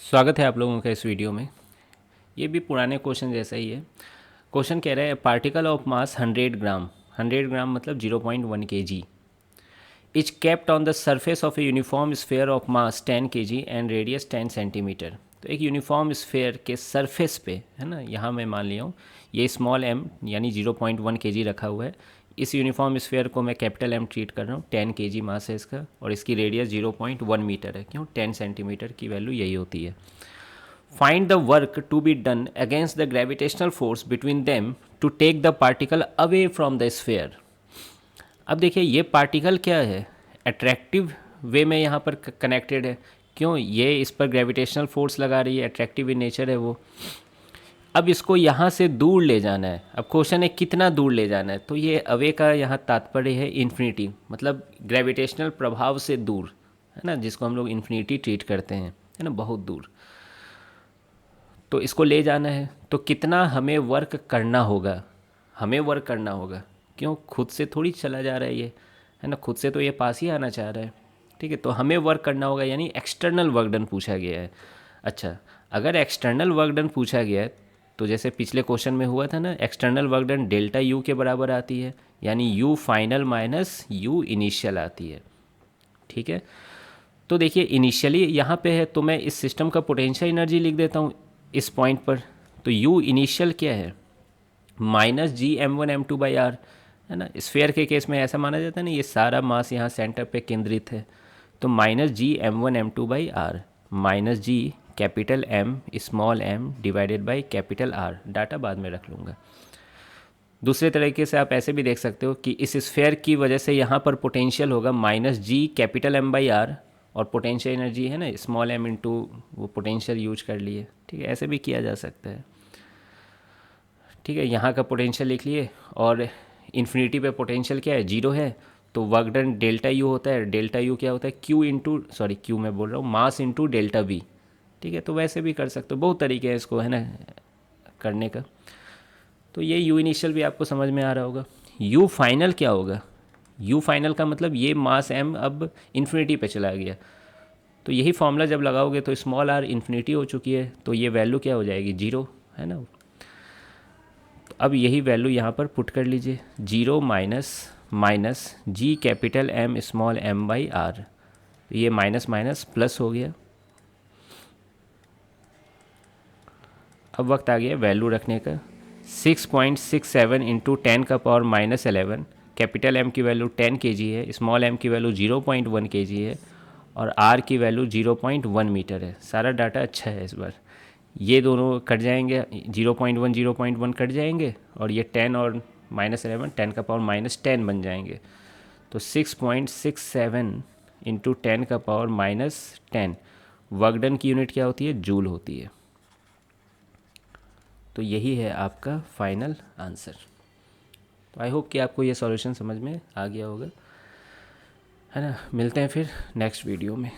स्वागत है आप लोगों का इस वीडियो में। ये भी पुराने क्वेश्चन जैसा ही है। क्वेश्चन कह रहा है पार्टिकल ऑफ मास 100 ग्राम, 100 ग्राम मतलब 0.1 kg is kept on the surface of a uniform sphere of mass 10 kg and radius 10 centimetre. तो एक यूनिफॉर्म स्फेयर के सरफेस पे है ना, यहाँ मैं मान लिया हूँ ये स्मॉल m यानी 0.1 kg रखा हुआ है। इस यूनिफॉर्म स्फेयर को मैं कैपिटल M ट्रीट कर रहा हूँ, 10 kg मास है इसका और इसकी रेडियस 0.1 मीटर है। क्यों? 10 सेंटीमीटर की वैल्यू यही होती है। Find the work to be done against the gravitational force between them to take the particle away from the sphere। अब देखिए ये पार्टिकल क्या है, अट्रैक्टिव वे में यहाँ पर कनेक्टेड है। क्यों? ये इस पर ग्रेविटेशनल फोर्स लगा रही है, अट्रैक्टिव इन नेचर है वो। अब इसको यहाँ से दूर ले जाना है। अब क्वेश्चन है कितना दूर ले जाना है, तो ये अवे का यहाँ तात्पर्य है इन्फिनिटी, मतलब ग्रेविटेशनल प्रभाव से दूर, है ना, जिसको हम लोग इन्फिनिटी ट्रीट करते हैं, है ना, बहुत दूर। तो इसको ले जाना है तो कितना हमें वर्क करना होगा, हमें वर्क करना होगा। क्यों? खुद से थोड़ी चला जा रहा है ये, है ना, खुद से तो ये पास ही आना चाह रहा है। ठीक है, तो हमें वर्क करना होगा, यानी एक्सटर्नल वर्क डन पूछा गया है। अच्छा, अगर एक्सटर्नल वर्क डन पूछा गया है तो जैसे पिछले क्वेश्चन में हुआ था ना, external work done delta U के बराबर आती है, यानी you final minus you initial आती है। ठीक है, तो देखिए इनिशियली यहाँ पे है तो मैं इस सिस्टम का पोटेंशियल एनर्जी लिख देता हूँ इस पॉइंट पर। तो यू इनिशियल क्या है? माइनस g m1 m2/r, है ना। स्फेयर के केस में ऐसा माना जाता है ना, ये सारा मास यहाँ सेंटर पे केंद्रित है, तो minus g m1 m2/r minus G capital M small m divided by capital R। Data बाद में रख लूँगा। दूसरे तरीके से आप ऐसे भी देख सकते हो कि इस स्फेयर की वजह से यहाँ पर पोटेंशियल होगा माइनस जी कैपिटल M/r, और पोटेंशियल एनर्जी है ना स्मॉल m इंटू वो पोटेंशियल यूज कर लिए। ठीक है, ऐसे भी किया जा सकता है। ठीक है, यहाँ का पोटेंशियल लिख लिए और इन्फिनिटी पे पोटेंशियल क्या है? जीरो है, तो वर्क डन डेल्टा यू होता है। डेल्टा यू क्या होता है? क्यू इंटू, सॉरी क्यू मैं बोल रहा हूँ, मास इंटू डेल्टा वी। ठीक है, तो वैसे भी कर सकते हो, बहुत तरीके हैं इसको, है ना, करने का। तो ये यू इनिशियल भी आपको समझ में आ रहा होगा। यू फाइनल क्या होगा? यू फाइनल का मतलब ये मास एम अब इन्फिनिटी पे चला गया, तो यही फॉर्मूला जब लगाओगे तो स्मॉल आर इन्फिनिटी हो चुकी है, तो ये वैल्यू क्या हो जाएगी? जीरो, है ना। तो अब यही वैल्यू यहाँ पर पुट कर लीजिए, zero minus minus G capital M small m/r, ये माइनस माइनस प्लस हो गया। अब वक्त आ गया वैल्यू रखने का। 6.67 इंटू 10⁻⁻11, कैपिटल M की वैल्यू 10 kg है, स्मॉल m की वैल्यू 0.1 kg है और R की वैल्यू 0.1 मीटर है। सारा डाटा अच्छा है इस बार। ये दोनों कट जाएंगे, 0.1 0.1 कट जाएंगे और ये 10 और -11 10⁻⁻10 बन जाएंगे। तो 6.67 इंटू 10⁻⁻10 वर्क डन की यूनिट क्या होती है? जूल होती है। तो यही है आपका फाइनल आंसर। तो आई होप कि आपको ये सॉल्यूशन समझ में आ गया होगा, है ना। मिलते हैं फिर नेक्स्ट वीडियो में।